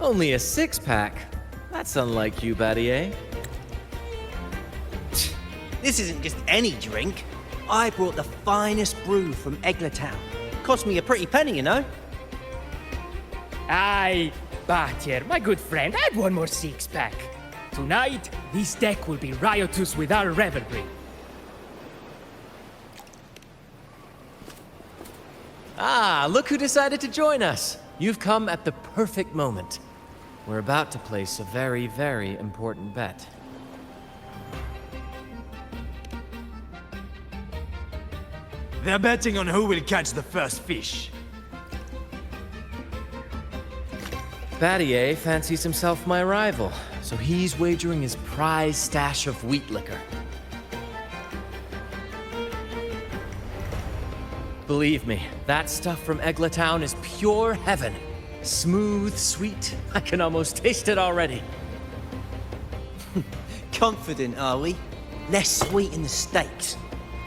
Only a six-pack? That's unlike you, Battier. This isn't just any drink. I brought the finest brew from Eglatown. Cost me a pretty penny, you know. Aye, Battier, my good friend, add one more six-pack. Tonight, this deck will be riotous with our revelry. Ah, look who decided to join us. You've come at the perfect moment. We're about to place a very, very important bet. They're betting on who will catch the first fish. Battier fancies himself my rival, so he's wagering his prize stash of wheat liquor. Believe me, that stuff from Eglatown is pure heaven. Smooth, sweet. I can almost taste it already. Confident, are we? Less sweet in the stakes.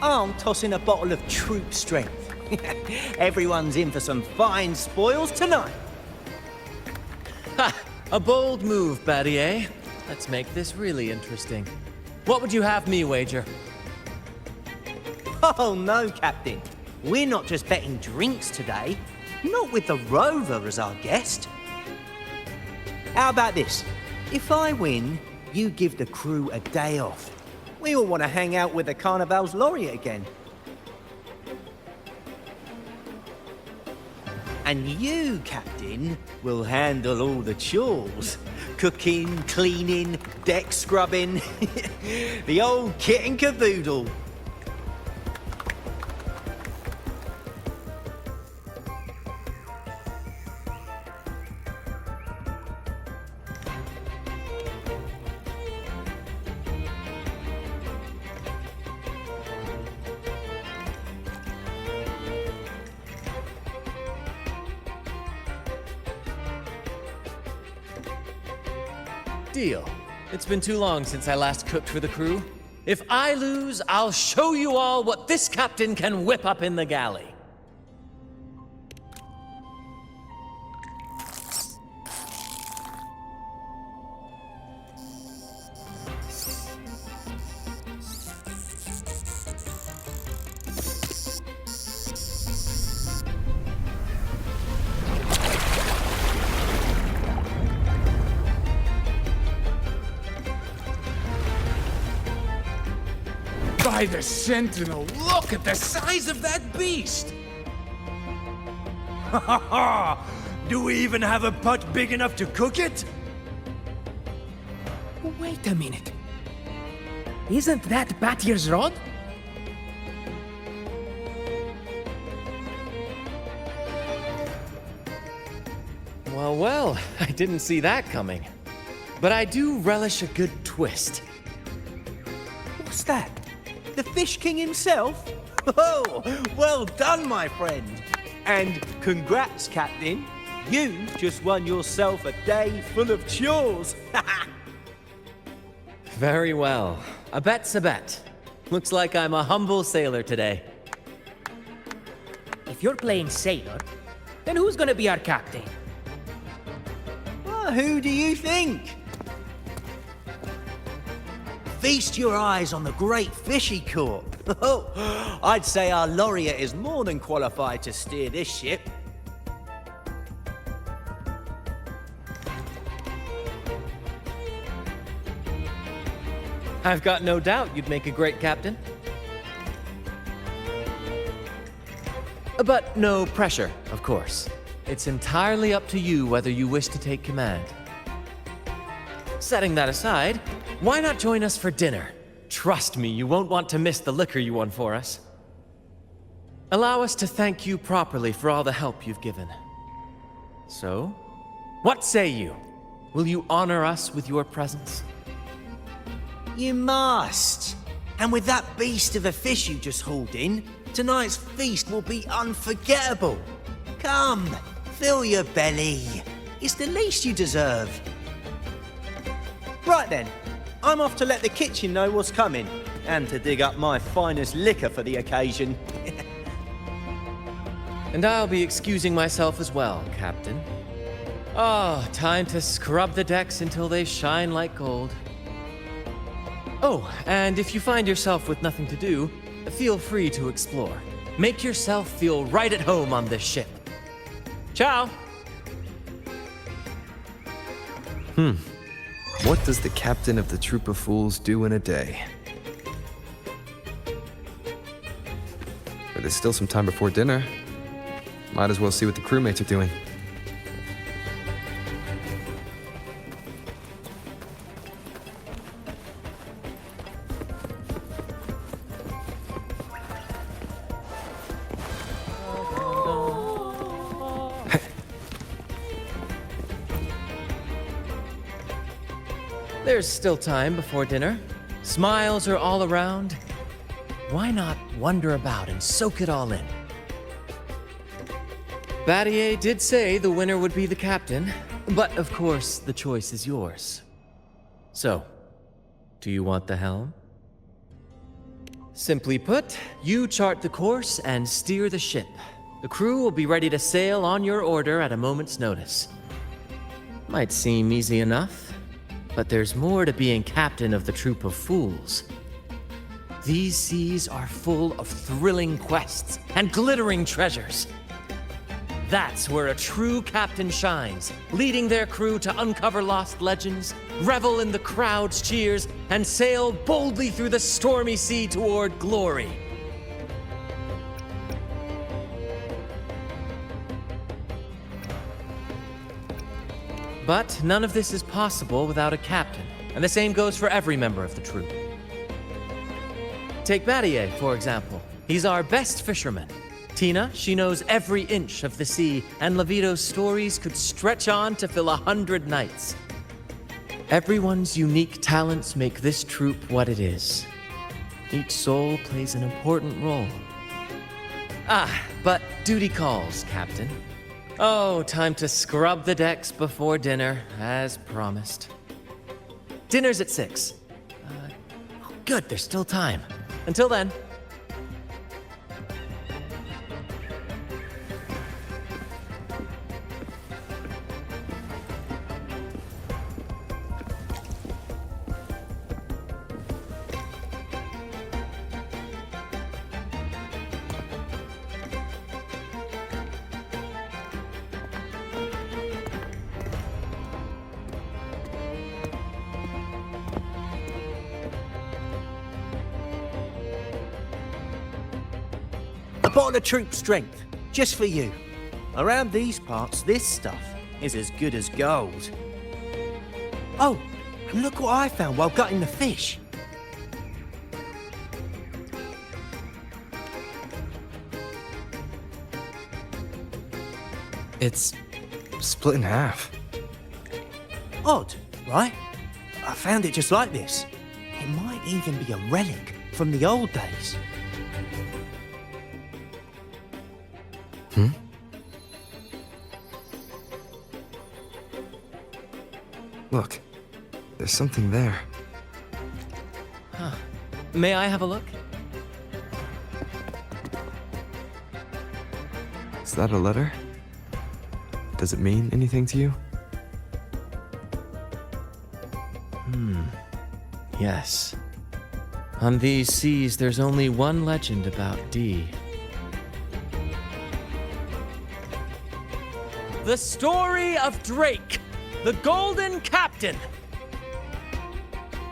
I'm tossing a bottle of Troupe strength. Everyone's in for some fine spoils tonight. Ha! A bold move, Battier. Let's make this really interesting. What would you have me wager? Oh no, Captain. We're not just betting drinks today. Not with the Rover as our guest. How about this? If I win, you give the crew a day off. We all want to hang out with the Carnival's laureate again. And you, Captain, will handle all the chores. Cooking, cleaning, deck scrubbing. The old kit and caboodle. Deal. It's been too long since I last cooked for the crew. If I lose, I'll show you all what this captain can whip up in the galley. By the Sentinel, look at the size of that beast! Ha ha ha! Do we even have a pot big enough to cook it? Wait a minute. Isn't that Battier's rod? Well, well, I didn't see that coming. But I do relish a good twist. What's that? The Fish King himself? Oh, well done, my friend. And congrats, Captain. You just won yourself a day full of chores. Very well. A bet's a bet. Looks like I'm a humble sailor today. If you're playing sailor, then who's gonna be our captain? Well, who do you think? Feast your eyes on the great fish he caught. Oh, I'd say our laureate is more than qualified to steer this ship. I've got no doubt you'd make a great captain. But no pressure, of course. It's entirely up to you whether you wish to take command. Setting that aside, why not join us for dinner? Trust me, you won't want to miss the liquor you won for us. Allow us to thank you properly for all the help you've given. So, what say you? Will you honor us with your presence? You must. And with that beast of a fish you just hauled in, tonight's feast will be unforgettable. Come, fill your belly. It's the least you deserve. Right then, I'm off to let the kitchen know what's coming, and to dig up my finest liquor for the occasion. And I'll be excusing myself as well, Captain. Oh, time to scrub the decks until they shine like gold. Oh, and if you find yourself with nothing to do, feel free to explore. Make yourself feel right at home on this ship. Ciao! What does the captain of the Troupe of Fools do in a day? But there's still some time before dinner. Might as well see what the crewmates are doing. There's still time before dinner. Smiles are all around. Why not wander about and soak it all in? Battier did say the winner would be the captain, but of course the choice is yours. So, do you want the helm? Simply put, you chart the course and steer the ship. The crew will be ready to sail on your order at a moment's notice. Might seem easy enough, but there's more to being captain of the Troupe of Fools. These seas are full of thrilling quests and glittering treasures. That's where a true captain shines, leading their crew to uncover lost legends, revel in the crowd's cheers, and sail boldly through the stormy sea toward glory. But none of this is possible without a captain, and the same goes for every member of the troupe. Take Battier, for example. He's our best fisherman. Tina, she knows every inch of the sea, and Levito's stories could stretch on to fill 100 nights. Everyone's unique talents make this troupe what it is. Each soul plays an important role. Ah, but duty calls, Captain. Oh, time to scrub the decks before dinner, as promised. Dinner's at 6. Good, there's still time. Until then. A bottle of troop strength, just for you. Around these parts, this stuff is as good as gold. Oh, and look what I found while gutting the fish. It's split in half. Odd, right? I found it just like this. It might even be a relic from the old days. Look, there's something there. May I have a look? Is that a letter? Does it mean anything to you? Yes. On these seas, there's only one legend about Dee. The story of Drake, the Golden Captain.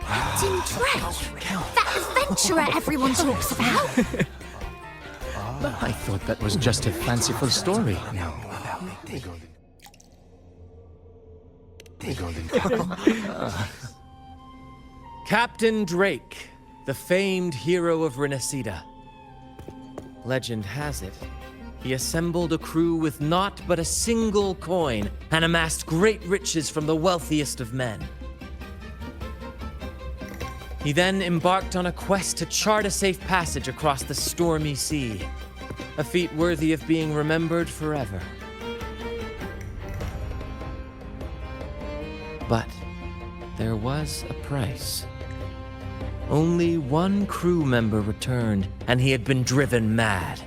Captain Drake? That adventurer everyone talks about? I thought that was just a fanciful story. Captain Drake, the famed hero of Renacida. Legend has it, he assembled a crew with naught but a single coin and amassed great riches from the wealthiest of men. He then embarked on a quest to chart a safe passage across the stormy sea, a feat worthy of being remembered forever. But there was a price. Only one crew member returned, and he had been driven mad.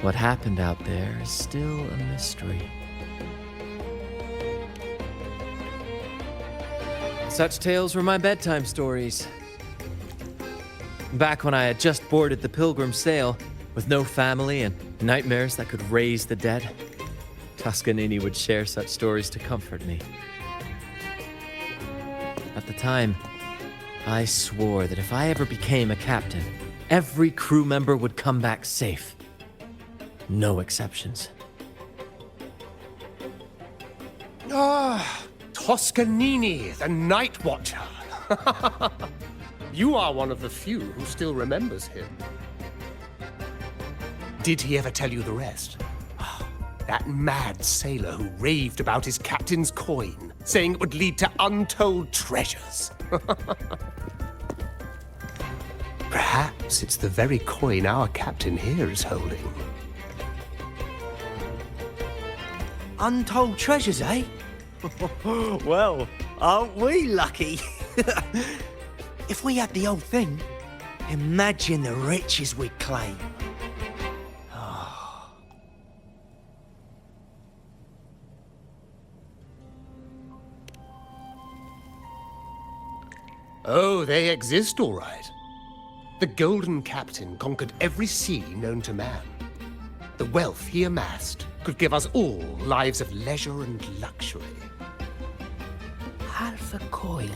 What happened out there is still a mystery. Such tales were my bedtime stories. Back when I had just boarded the Pilgrim sail, with no family and nightmares that could raise the dead, Toscanini would share such stories to comfort me. At the time, I swore that if I ever became a captain, every crew member would come back safe. No exceptions. Ah, Toscanini, the Night Watcher. You are one of the few who still remembers him. Did he ever tell you the rest? That mad sailor who raved about his captain's coin, saying it would lead to untold treasures. Perhaps it's the very coin our captain here is holding. Untold treasures, eh? Well, aren't we lucky? If we had the whole thing, imagine the riches we'd claim. Oh, they exist, all right. The Golden Captain conquered every sea known to man. The wealth he amassed could give us all lives of leisure and luxury. Half a coin.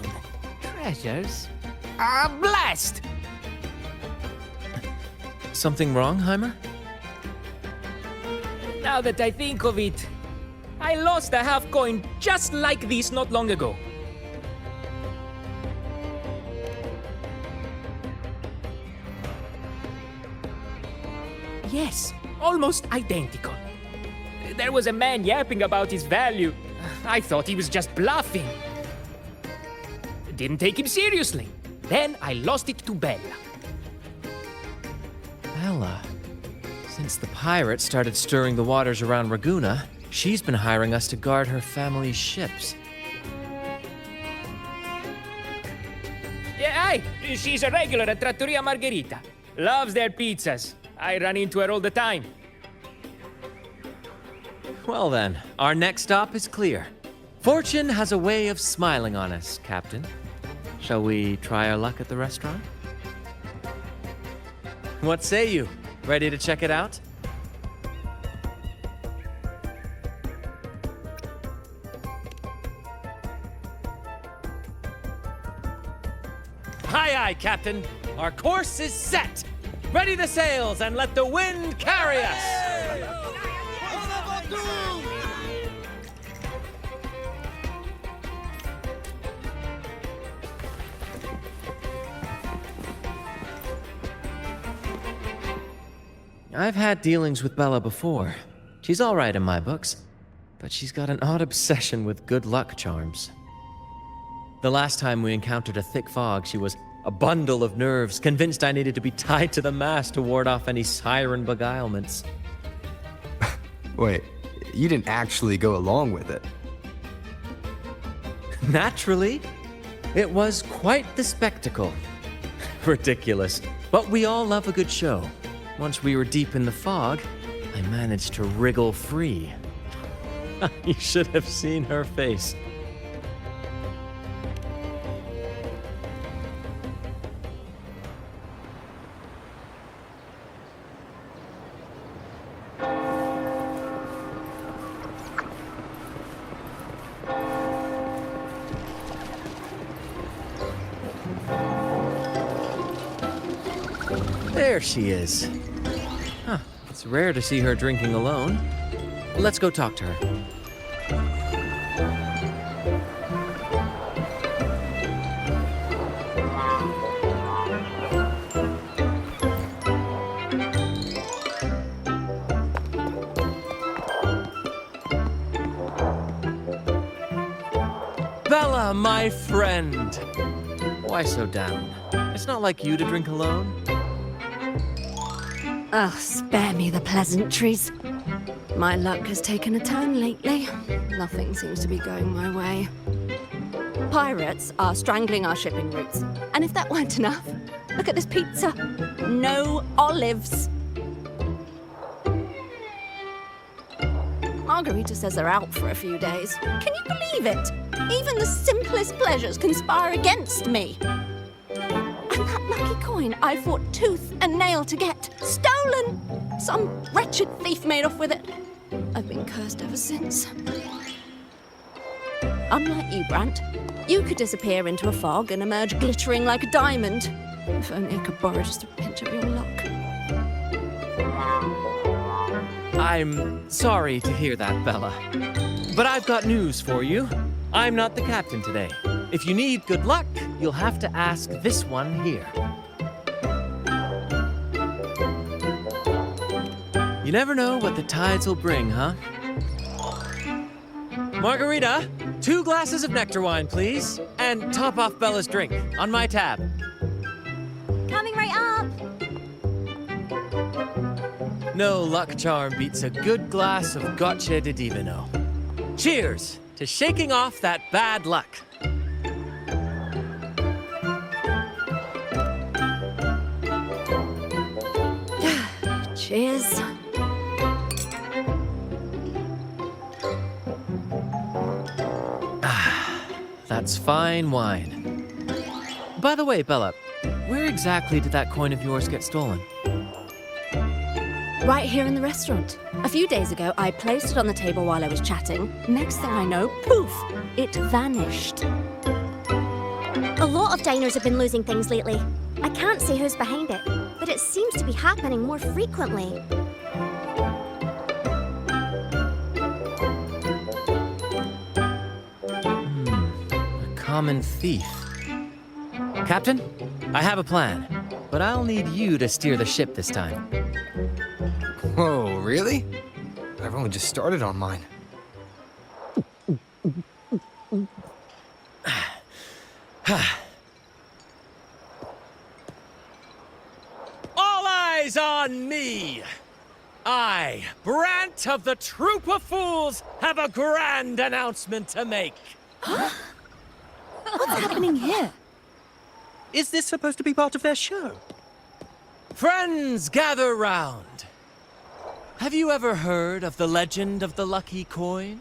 Treasures? Blast! Something wrong, Heimer? Now that I think of it, I lost a half coin just like this not long ago. Yes, almost identical. There was a man yapping about his value. I thought he was just bluffing. Didn't take him seriously. Then I lost it to Bella. Bella. Since the pirates started stirring the waters around Raguna, she's been hiring us to guard her family's ships. Yeah, aye, she's a regular at Trattoria Margherita. Loves their pizzas. I run into her all the time. Well then, our next stop is clear. Fortune has a way of smiling on us, Captain. Shall we try our luck at the restaurant? What say you? Ready to check it out? Aye, aye, Captain. Our course is set. Ready the sails and let the wind carry us. I've had dealings with Bella before. She's all right in my books, but she's got an odd obsession with good luck charms. The last time we encountered a thick fog, she was a bundle of nerves, convinced I needed to be tied to the mast to ward off any siren beguilements. Wait, you didn't actually go along with it? Naturally. It was quite the spectacle. Ridiculous, but we all love a good show. Once we were deep in the fog, I managed to wriggle free. You should have seen her face. There she is. Huh, it's rare to see her drinking alone. Let's go talk to her. Bella, my friend! Why so down? It's not like you to drink alone. Oh, spare me the pleasantries. My luck has taken a turn lately. Nothing seems to be going my way. Pirates are strangling our shipping routes. And if that weren't enough, look at this pizza. No olives. Margarita says they're out for a few days. Can you believe it? Even the simplest pleasures conspire against me. And that lucky coin I fought tooth and nail to get, stolen! Some wretched thief made off with it. I've been cursed ever since. Unlike you, Brant, you could disappear into a fog and emerge glittering like a diamond. If only I could borrow just a pinch of your luck. I'm sorry to hear that, Bella. But I've got news for you. I'm not the captain today. If you need good luck, you'll have to ask this one here. You never know what the tides will bring, huh? Margarita, 2 glasses of nectar wine, please. And top off Bella's drink on my tab. Coming right up! No luck charm beats a good glass of gocce di divino. Cheers to shaking off that bad luck. Cheers. That's fine wine. By the way, Bella, where exactly did that coin of yours get stolen? Right here in the restaurant. A few days ago, I placed it on the table while I was chatting. Next thing I know, poof, it vanished. A lot of diners have been losing things lately. I can't say who's behind it, but it seems to be happening more frequently. A common thief. Captain, I have a plan, but I'll need you to steer the ship this time. Whoa, really? I've only just started on mine. All eyes on me! I, Brant of the Troupe of Fools, have a grand announcement to make. What's happening here? Is this supposed to be part of their show? Friends, gather round. Have you ever heard of the legend of the lucky coin?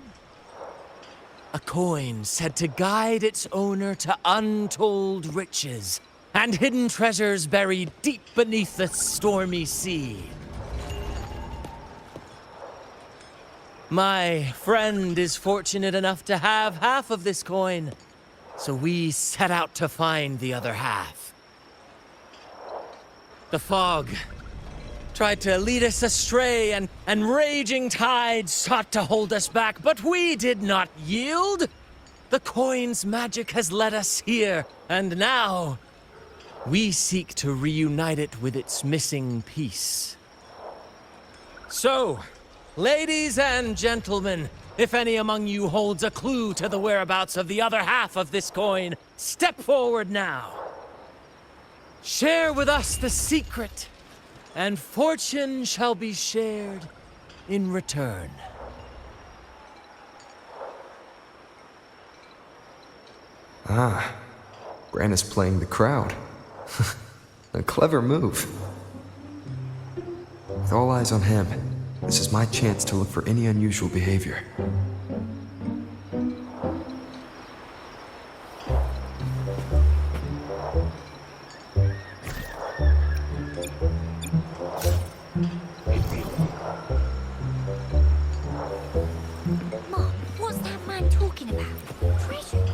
A coin said to guide its owner to untold riches and hidden treasures buried deep beneath the stormy sea. My friend is fortunate enough to have half of this coin, so we set out to find the other half. The fog tried to lead us astray, and raging tides sought to hold us back, but we did not yield. The coin's magic has led us here, and now we seek to reunite it with its missing piece. So, ladies and gentlemen, if any among you holds a clue to the whereabouts of the other half of this coin, step forward now. Share with us the secret, and fortune shall be shared in return. Ah, Brant is playing the crowd. A clever move. With all eyes on him, this is my chance to look for any unusual behavior. Mom, what's that man talking about? Treasure?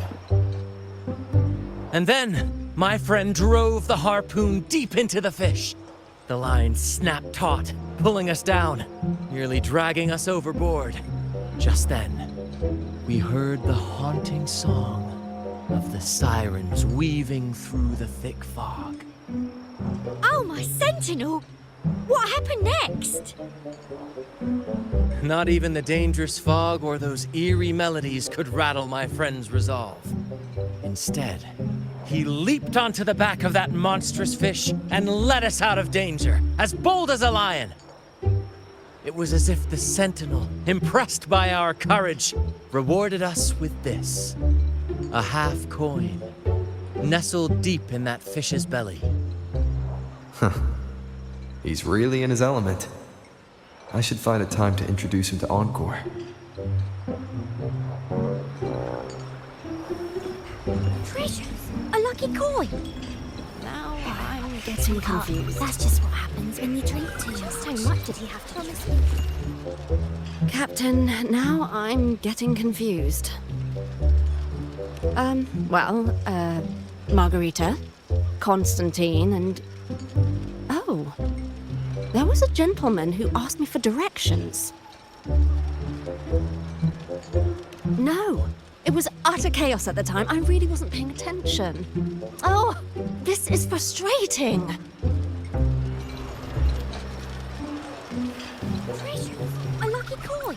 And then, my friend drove the harpoon deep into the fish. The line snapped taut, pulling us down, nearly dragging us overboard. Just then, we heard the haunting song of the sirens weaving through the thick fog. Oh, my sentinel! What happened next? Not even the dangerous fog or those eerie melodies could rattle my friend's resolve. Instead, he leaped onto the back of that monstrous fish and led us out of danger, as bold as a lion. It was as if the sentinel, impressed by our courage, rewarded us with this: a half coin, nestled deep in that fish's belly. He's really in his element. I should find a time to introduce him to Encore. Treasures? A lucky coin? Now I'm getting confused. That's just what happens when you drink too much. Just how much did he have to promise me? Captain, now I'm getting confused. Margarita, Constantine, and... Oh, there was a gentleman who asked me for directions. No, it was utter chaos at the time. I really wasn't paying attention. Oh, this is frustrating. Treasures? A lucky coin?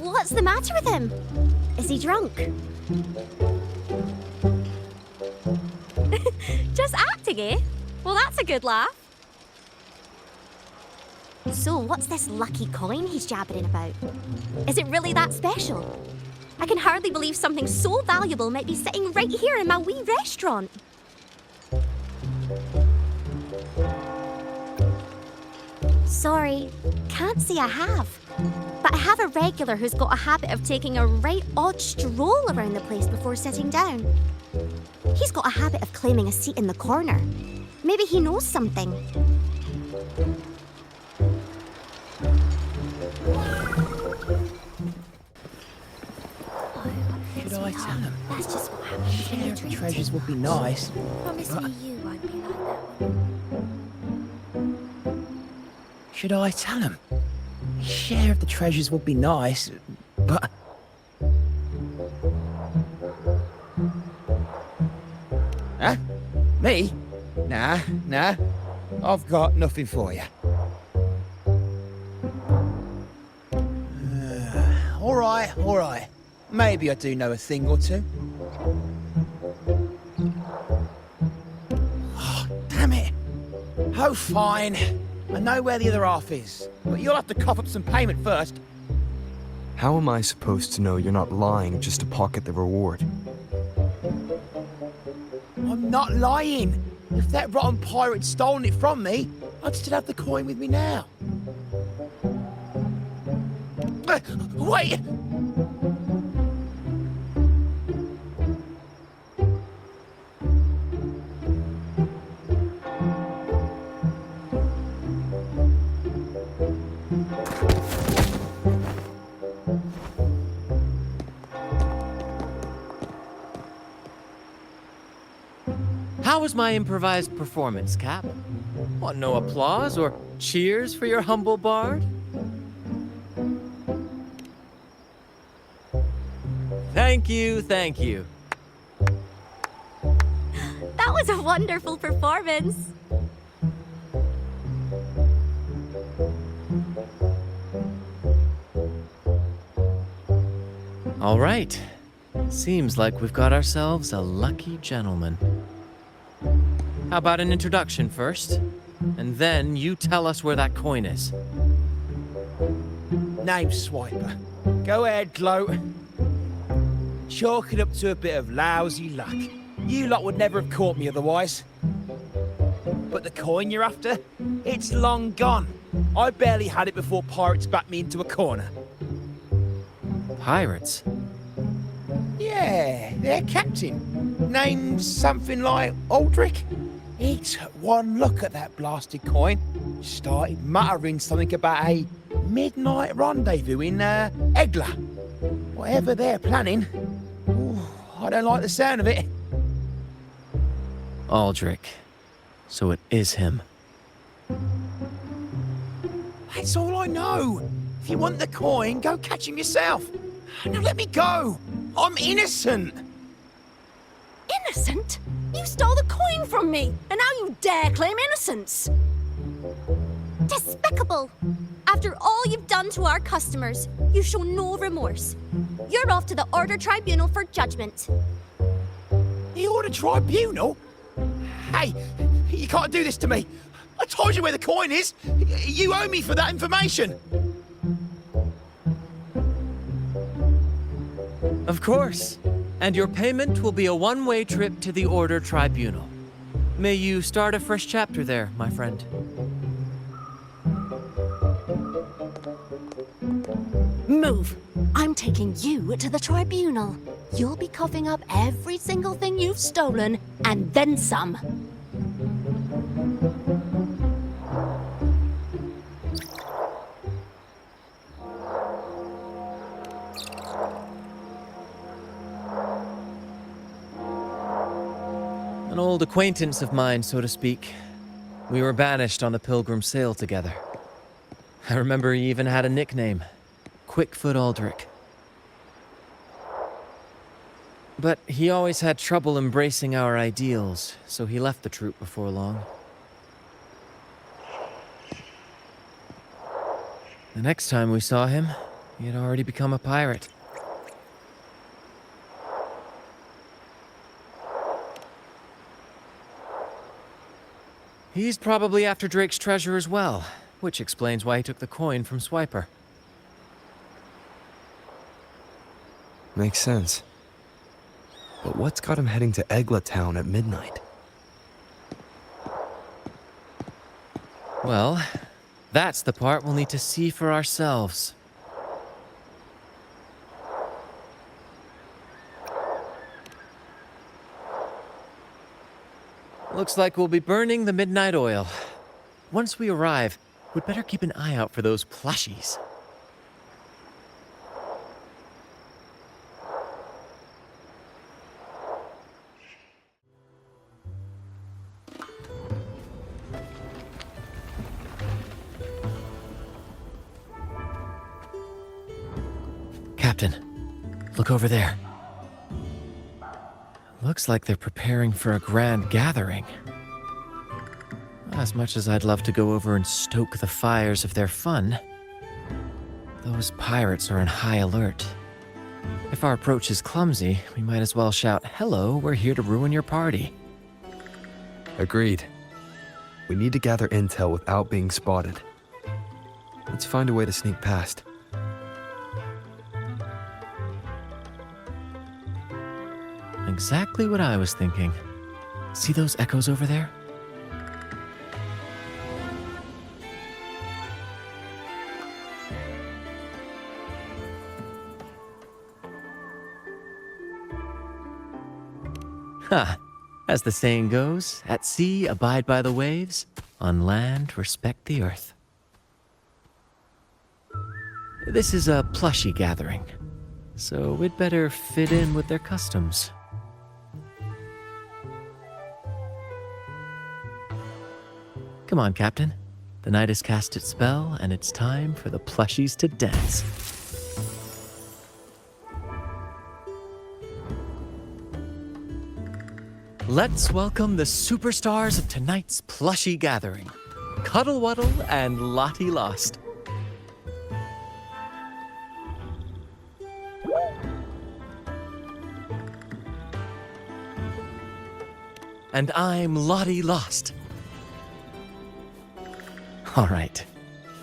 What's the matter with him? Is he drunk? Just acting, eh? Well, that's a good laugh. So, what's this lucky coin he's jabbering about? Is it really that special? I can hardly believe something so valuable might be sitting right here in my wee restaurant. Sorry, can't say I have. But I have a regular who's got a habit of taking a right odd stroll around the place before sitting down. He's got a habit of claiming a seat in the corner. Maybe he knows something. Should I tell him? That's just what happens when you drink. Treasures would be nice. Promise me you won't be like that. Should I tell him? A share of the treasures would be nice, but... Huh? Me? Nah. I've got nothing for you. All right. Maybe I do know a thing or two. Oh, damn it. Oh, fine. I know where the other half is, but you'll have to cough up some payment first. How am I supposed to know you're not lying just to pocket the reward? I'm not lying. If that rotten pirate'd stolen it from me, I'd still have the coin with me now. Wait! How was my improvised performance, Cap? What, no applause or cheers for your humble bard? Thank you. That was a wonderful performance. All right. Seems like we've got ourselves a lucky gentleman. How about an introduction first? And then you tell us where that coin is. Name swiper. Go ahead, gloat. Chalk it up to a bit of lousy luck. You lot would never have caught me otherwise. But the coin you're after? It's long gone. I barely had it before pirates backed me into a corner. Pirates? Yeah, their captain. Named something like Aldrich. He took one look at that blasted coin, started muttering something about a midnight rendezvous in Egla. Whatever they're planning. Ooh, I don't like the sound of it. Aldrich. So it is him. That's all I know. If you want the coin, go catch him yourself. Now let me go. I'm innocent. Innocent? You stole the coin from me, and now you dare claim innocence. Despicable! After all you've done to our customers, you show no remorse. You're off to the Order Tribunal for judgment. The Order Tribunal? Hey, you can't do this to me. I told you where the coin is. You owe me for that information. Of course. And your payment will be a one-way trip to the Order Tribunal. May you start a fresh chapter there, my friend. Move! I'm taking you to the tribunal. You'll be coughing up every single thing you've stolen, and then some. An old acquaintance of mine, so to speak. We were banished on the Pilgrim Sail together. I remember he even had a nickname. Quickfoot Aldrich. But he always had trouble embracing our ideals, so he left the troupe before long. The next time we saw him, he had already become a pirate. He's probably after Drake's treasure as well, which explains why he took the coin from Swiper. Makes sense. But what's got him heading to Egla Town at midnight? Well, that's the part we'll need to see for ourselves. Looks like we'll be burning the midnight oil. Once we arrive, we'd better keep an eye out for those plushies. Captain, look over there. Looks like they're preparing for a grand gathering. As much as I'd love to go over and stoke the fires of their fun, those pirates are in high alert. If our approach is clumsy, we might as well shout, "Hello, we're here to ruin your party." Agreed. We need to gather intel without being spotted. Let's find a way to sneak past. Exactly what I was thinking. See those echoes over there? Ha! As the saying goes, at sea abide by the waves, on land respect the earth. This is a plushie gathering, so we'd better fit in with their customs. Come on, Captain. The night has cast its spell, and it's time for the plushies to dance. Let's welcome the superstars of tonight's plushie gathering, Cuddle Wuddle and Lottie Lost. And I'm Lottie Lost. All right,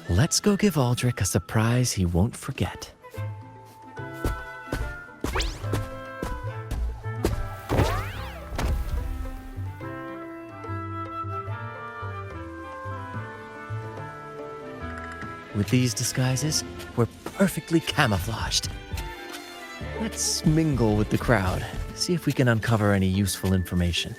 let's go give Aldrich a surprise he won't forget. With these disguises, we're perfectly camouflaged. Let's mingle with the crowd, see if we can uncover any useful information.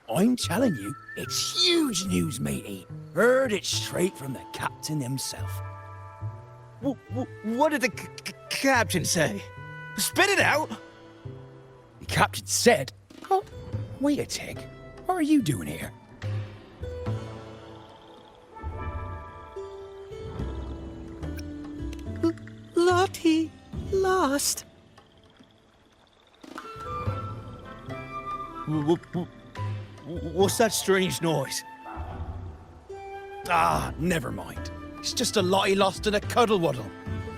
I'm telling you, it's huge news, matey. Heard it straight from the captain himself. What did the captain say? Spit it out! The captain said... Oh, wait a tick. What are you doing here? Lottie Lost. What's that strange noise? Ah, never mind. It's just a Lottie Lost and a Cuddle Wuddle.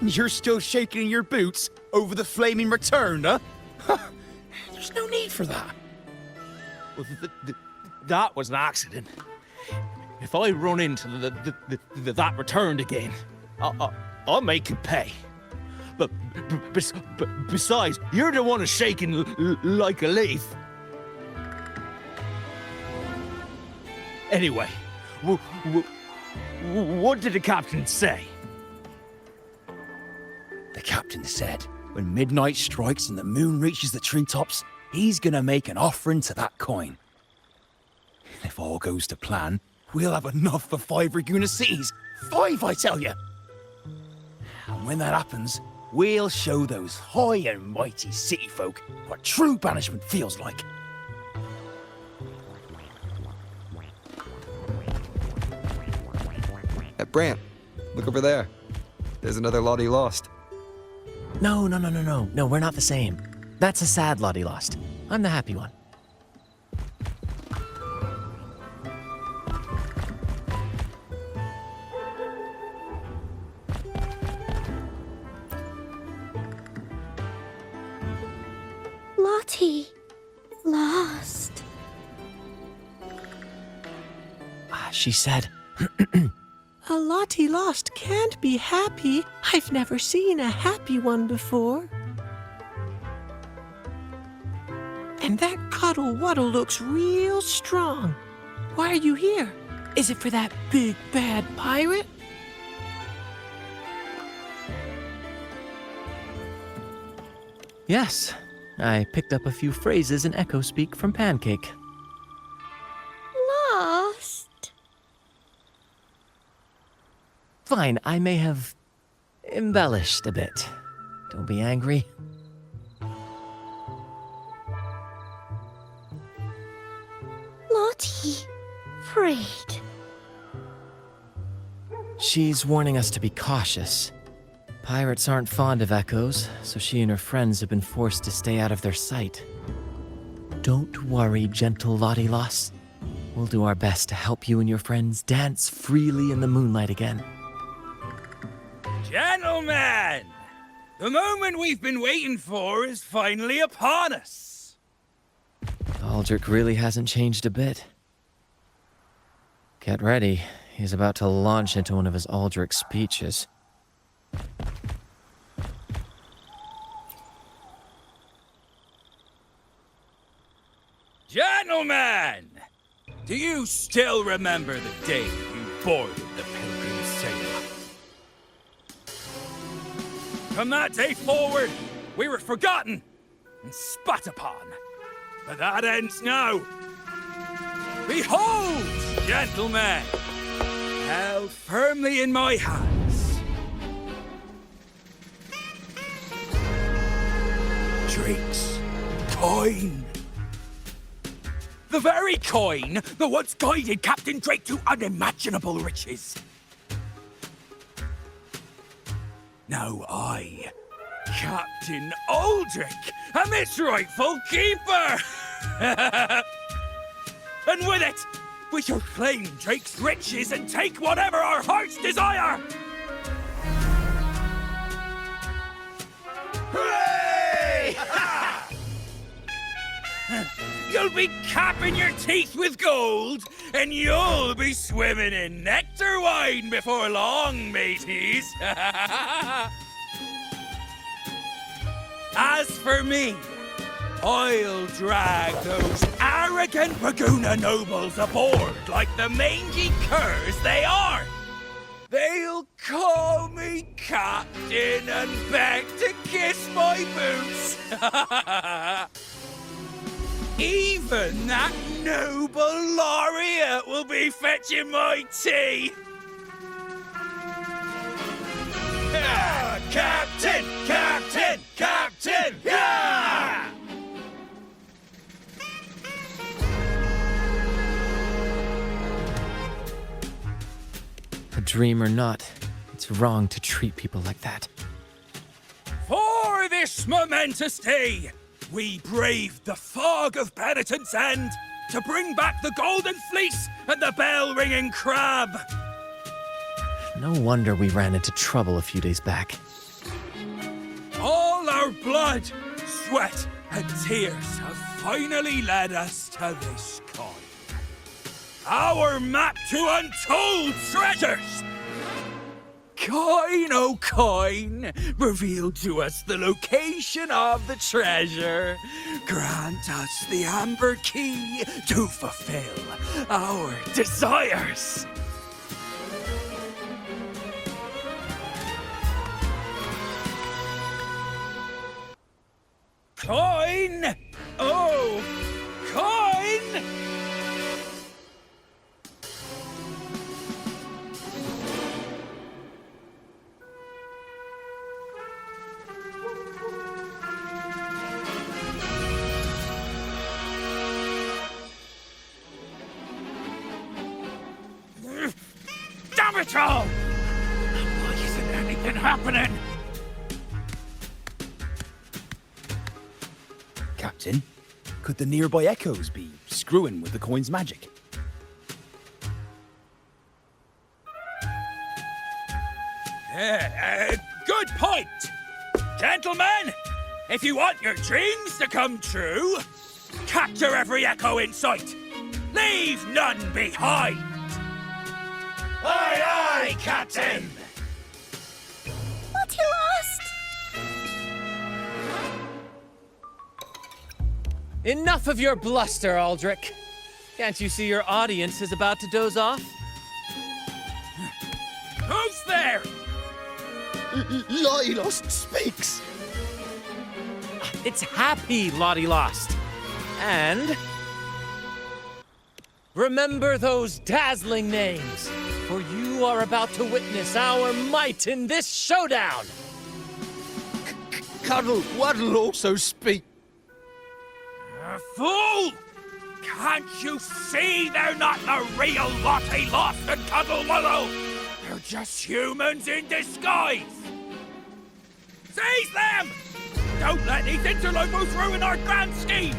You're still shaking in your boots over the flaming return, huh? There's no need for that. Well, that was an accident. If I run into that returned again, I'll make it pay. But besides, you're the one who's shaking like a leaf. Anyway, what did the captain say? The captain said when midnight strikes and the moon reaches the treetops, he's gonna make an offering to that coin. If all goes to plan, we'll have enough for 5 Raguna cities. 5, I tell you! And when that happens, we'll show those high and mighty city folk what true banishment feels like. Brant, look over there. There's another Lottie lost. No, we're not the same. That's a sad Lottie lost. I'm the happy one. Lottie. Lost. She said, A Lottie lost can't be happy. I've never seen a happy one before. And that cuddle waddle looks real strong. Why are you here? Is it for that big bad pirate? yes. I picked up a few phrases in Echo Speak from Pancake. Lost. Fine, I may have embellished a bit. Don't be angry. Lottie. Afraid. She's warning us to be cautious. Pirates aren't fond of echoes, so she and her friends have been forced to stay out of their sight. Don't worry, gentle Lottie Loss. We'll do our best to help you and your friends dance freely in the moonlight again. Gentlemen! The moment we've been waiting for is finally upon us. Aldrich really hasn't changed a bit. Get ready. He's about to launch into one of his Aldrich speeches. Gentlemen! Do you still remember the day you boarded the Pilgrim's sail? From that day forward, we were forgotten and spat upon. But that ends now. Behold, gentlemen, held firmly in my hands, Drake's coin. The very coin that once guided Captain Drake to unimaginable riches. Now I, Captain Aldrich, am its rightful keeper! And with it, we shall claim Drake's riches and take whatever our hearts desire! Hooray! You'll be capping your teeth with gold, and you'll be swimming in nectar wine before long, mateys. As for me, I'll drag those arrogant Raguna nobles aboard like the mangy curs they are. They'll call me captain and beg to kiss my boots. Even that noble laureate will be fetching my tea. Captain! Captain! Captain! Yeah! A dream or not, it's wrong to treat people like that. For this momentous day, we braved the fog of penitence and to bring back the golden fleece and the bell-ringing crab. No wonder we ran into trouble a few days back. Our blood, sweat, and tears have finally led us to this coin. Our map to untold treasures! Coin, oh coin, reveal to us the location of the treasure. Grant us the amber key to fulfill our desires. Coin! Oh, coin! Damn it all! Why isn't anything happening? Captain, could the nearby echoes be screwing with the coin's magic? Good point! Gentlemen, if you want your dreams to come true, capture every echo in sight. Leave none behind! Aye, aye, Captain! What he lost? Enough of your bluster, Aldrich. Can't you see your audience is about to doze off? Who's there? Lottie Lost speaks. It's happy Lottie Lost. And remember those dazzling names, for you are about to witness our might in this showdown. Cuddle Waddle also speak. Fool! Can't you see they're not the real Lottie Lost and Cuddle Wallow? They're just humans in disguise! Seize them! Don't let these interlopers ruin our grand scheme!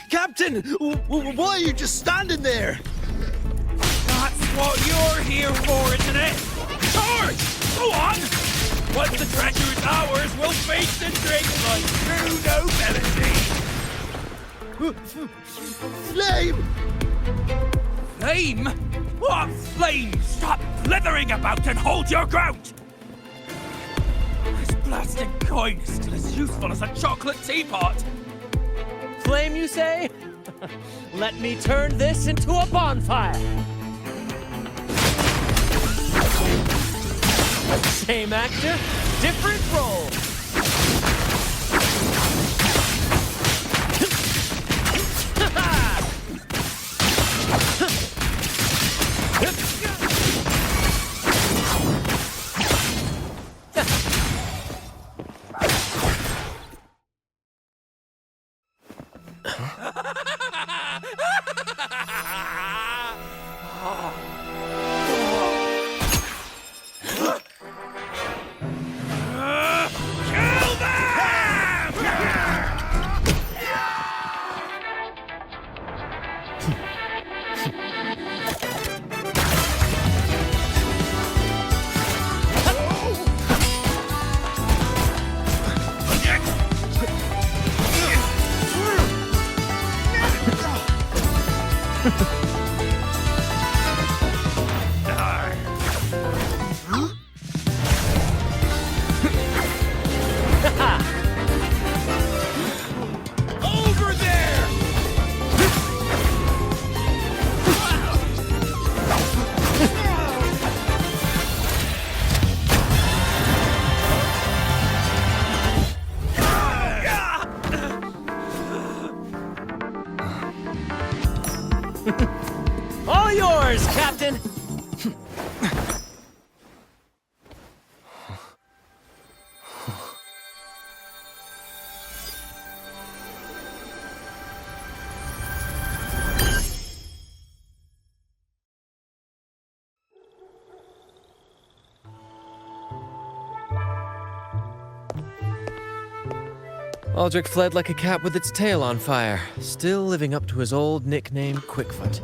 Captain, why are you just standing there? That's what you're here for, isn't it? Charge! Go on! Once the treasure's ours, we'll feast and drink like true nobility! Flame! Flame? What flame? Stop blithering about and hold your ground! This blasted coin is still as useful as a chocolate teapot! Flame, you say? Let me turn this into a bonfire. Same actor, different role. All yours, Captain! Aldrich fled like a cat with its tail on fire, still living up to his old nickname, Quickfoot.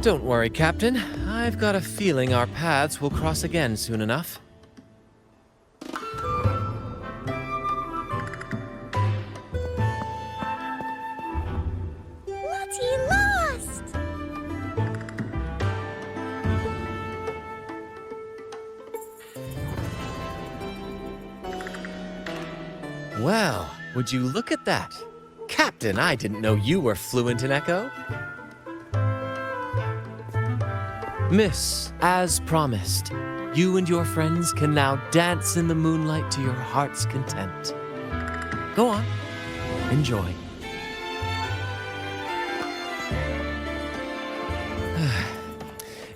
Don't worry, Captain. I've got a feeling our paths will cross again soon enough. Bloody lost! Well, would you look at that? Captain, I didn't know you were fluent in Echo. Miss, as promised, you and your friends can now dance in the moonlight to your heart's content. Go on, enjoy.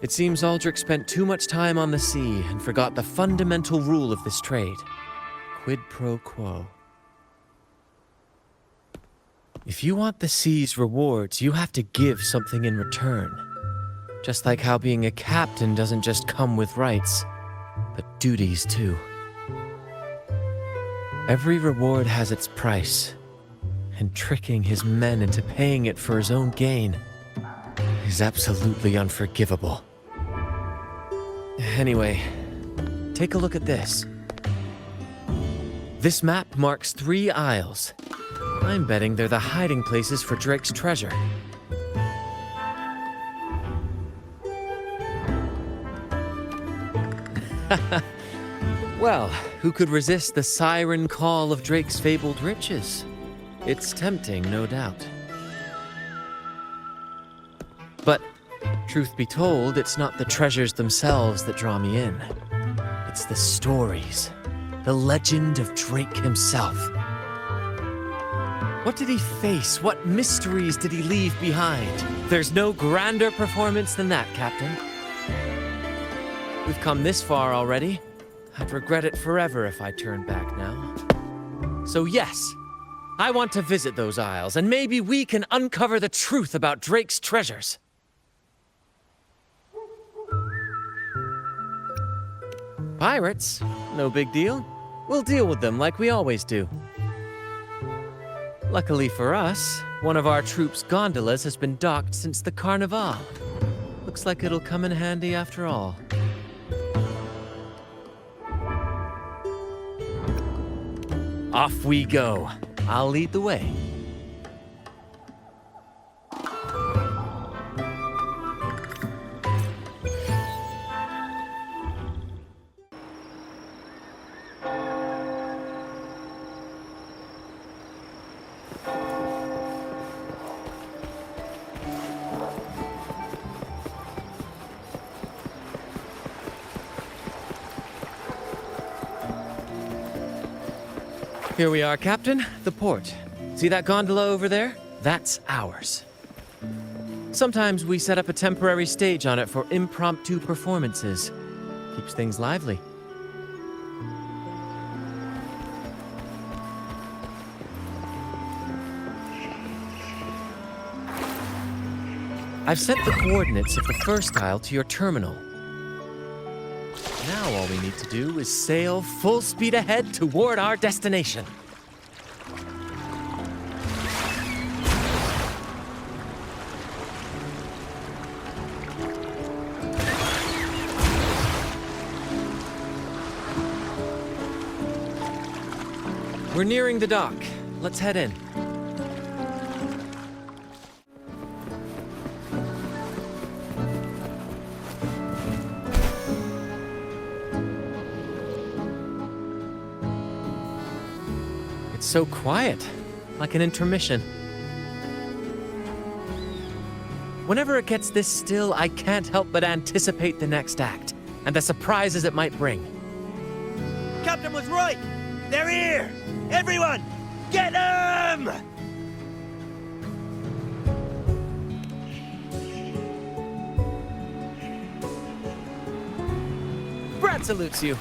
It seems Aldrich spent too much time on the sea and forgot the fundamental rule of this trade. Quid pro quo. If you want the sea's rewards, you have to give something in return. Just like how being a captain doesn't just come with rights, but duties too. Every reward has its price, and tricking his men into paying it for his own gain is absolutely unforgivable. Anyway, take a look at this. This map marks 3 isles. I'm betting they're the hiding places for Drake's treasure. Well, who could resist the siren call of Drake's fabled riches? It's tempting, no doubt. But, truth be told, it's not the treasures themselves that draw me in. It's the stories, the legend of Drake himself. What did he face? What mysteries did he leave behind? There's no grander performance than that, Captain. We've come this far already. I'd regret it forever if I turned back now. So yes, I want to visit those isles, and maybe we can uncover the truth about Drake's treasures. Pirates? No big deal. We'll deal with them like we always do. Luckily for us, one of our troope's gondolas has been docked since the Carnival. Looks like it'll come in handy after all. Off we go. I'll lead the way. Here we are, Captain. The port. See that gondola over there? That's ours. Sometimes we set up a temporary stage on it for impromptu performances. Keeps things lively. I've sent the coordinates of the first isle to your terminal. Now all we need to do is sail full speed ahead toward our destination. We're nearing the dock. Let's head in. So quiet, like an intermission. Whenever it gets this still, I can't help but anticipate the next act, and the surprises it might bring. Captain was right! They're here! Everyone, get them! Brant salutes you.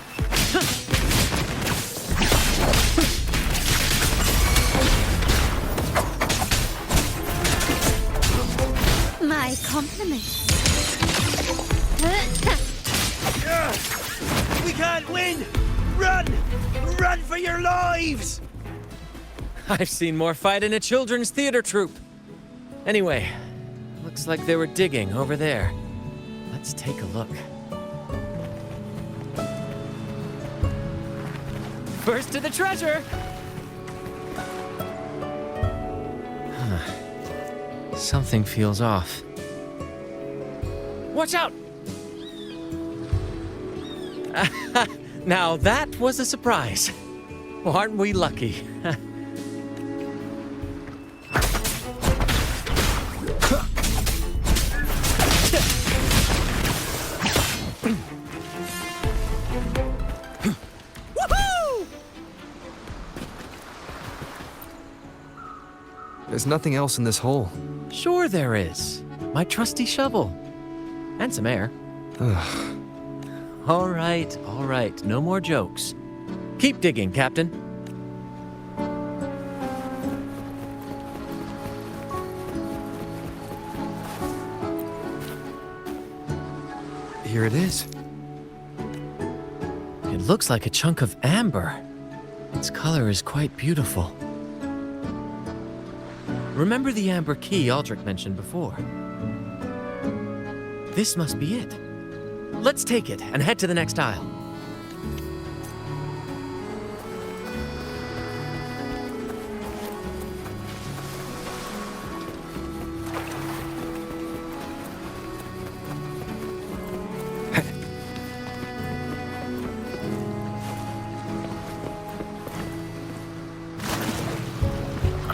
My compliments. We can't win! Run! Run for your lives! I've seen more fight in a children's theater troupe. Anyway, looks like they were digging over there. Let's take a look. First to the treasure! Something feels off. Watch out! Now that was a surprise. Aren't we lucky? There's nothing else in this hole. Sure there is. My trusty shovel. And some air. All right. No more jokes. Keep digging, Captain. Here it is. It looks like a chunk of amber. Its color is quite beautiful. Remember the amber key Aldrich mentioned before? This must be it. Let's take it and head to the next aisle.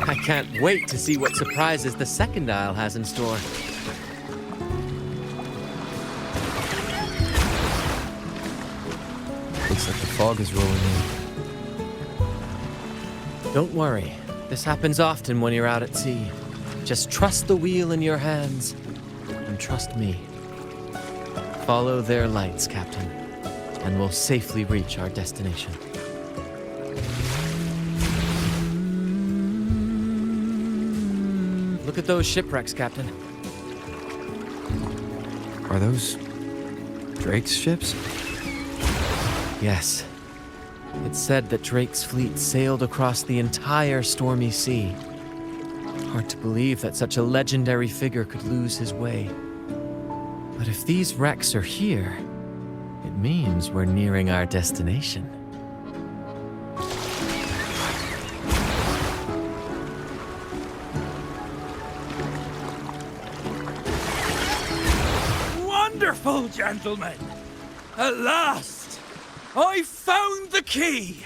I can't wait to see what surprises the second aisle has in store. Looks like the fog is rolling in. Don't worry. This happens often when you're out at sea. Just trust the wheel in your hands and trust me. Follow their lights, Captain, and we'll safely reach our destination. Look at those shipwrecks, Captain. Are those Drake's ships? Yes. It's said that Drake's fleet sailed across the entire stormy sea. Hard to believe that such a legendary figure could lose his way. But if these wrecks are here, it means we're nearing our destination. Wonderful, gentlemen! At last! I found the key!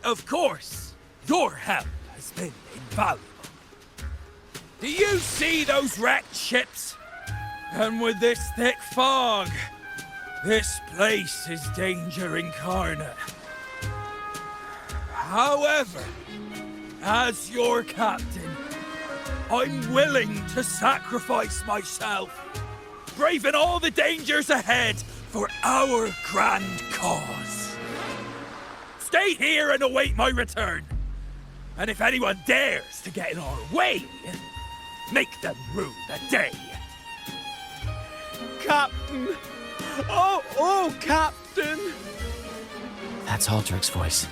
Of course, your help has been invaluable. Do you see those wrecked ships? And with this thick fog, this place is danger incarnate. However, as your captain, I'm willing to sacrifice myself, braving all the dangers ahead for our grand cause. Stay here and await my return. And if anyone dares to get in our way, make them rue the day. Captain! Oh, Captain! That's Aldrich's voice.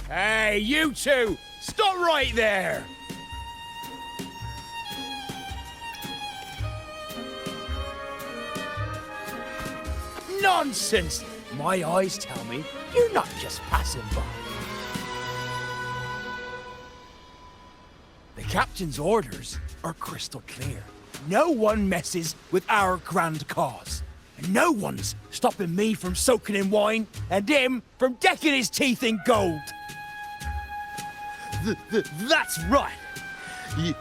Hey, you two! Stop right there! Nonsense! My eyes tell me you're not just passing by. The captain's orders are crystal clear. No one messes with our grand cause. And no one's stopping me from soaking in wine and him from decking his teeth in gold. That's right.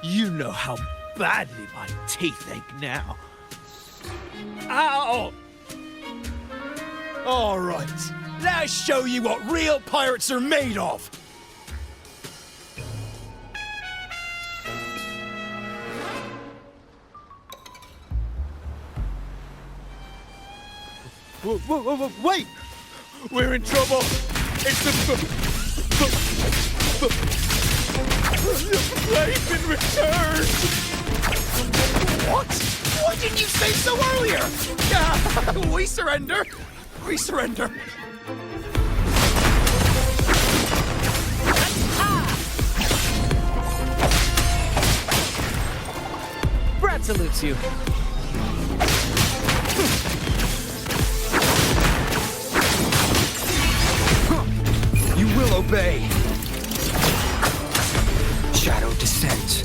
You know how badly my teeth ache now. Ow! All right, let's show you what real pirates are made of. Wait! We're in trouble! It's the flame's been returned! What? Why didn't you say so earlier? We surrender! We surrender! Brant salutes you. You will obey. Shadow descends.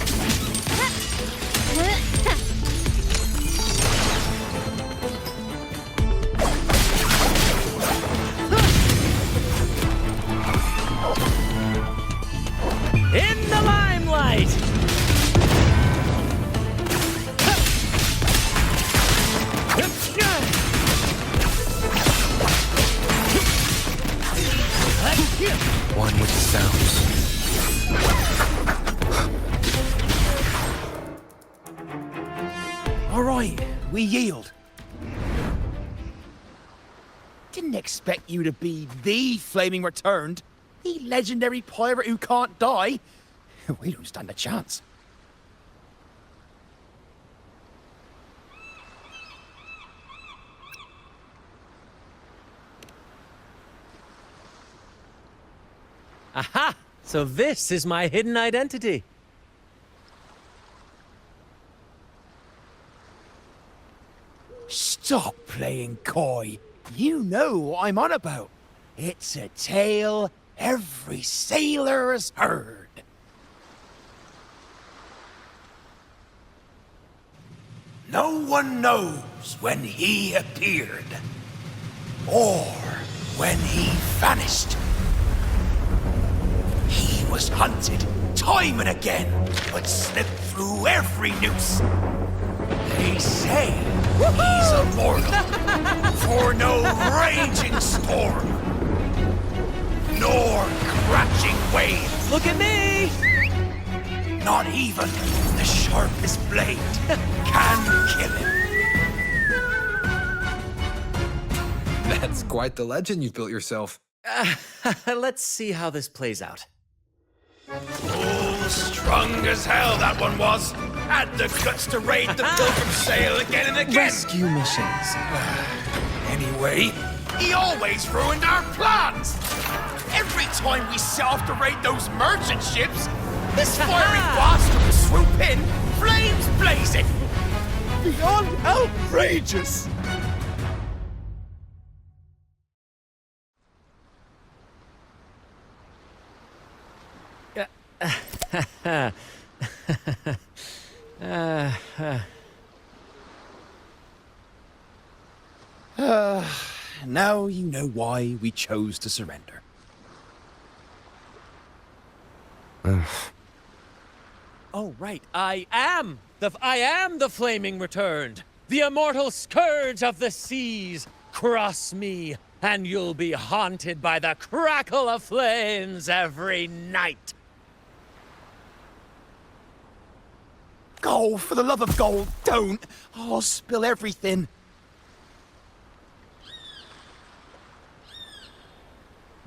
In the limelight! One with the sounds. All right, we yield. Didn't expect you to be the Flaming Returned, the legendary pirate who can't die. We don't stand a chance. Aha! So this is my hidden identity. Stop playing coy. You know what I'm on about. It's a tale every sailor has heard. No one knows when he appeared, or when he vanished. He was hunted time and again, but slipped through every noose. They say he's immortal, for no raging storm, nor crashing waves. Look at me! Not even the sharpest blade can kill him. That's quite the legend you've built yourself. Let's see how this plays out. Oh, strong as hell that one was. Had the guts to raid the Pilgrim Sail again and again. Rescue missions. Anyway, he always ruined our plans. Every time we set off to raid those merchant ships, this fiery bastard would swoop in, flames blazing. Beyond outrageous! Now you know why we chose to surrender. Oh, right. I am the Flaming Returned, the immortal scourge of the seas. Cross me, and you'll be haunted by the crackle of flames every night. Oh, for the love of gold, don't! I'll spill everything.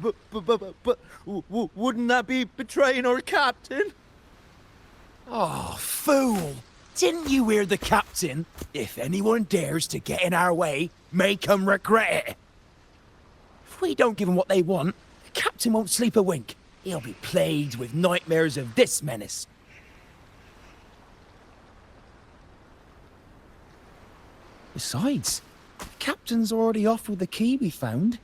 But wouldn't that be betraying our captain? Oh, fool! Didn't you hear the captain? If anyone dares to get in our way, make them regret it. If we don't give them what they want, the captain won't sleep a wink. He'll be plagued with nightmares of this menace. Besides, the captain's already offered the key we found.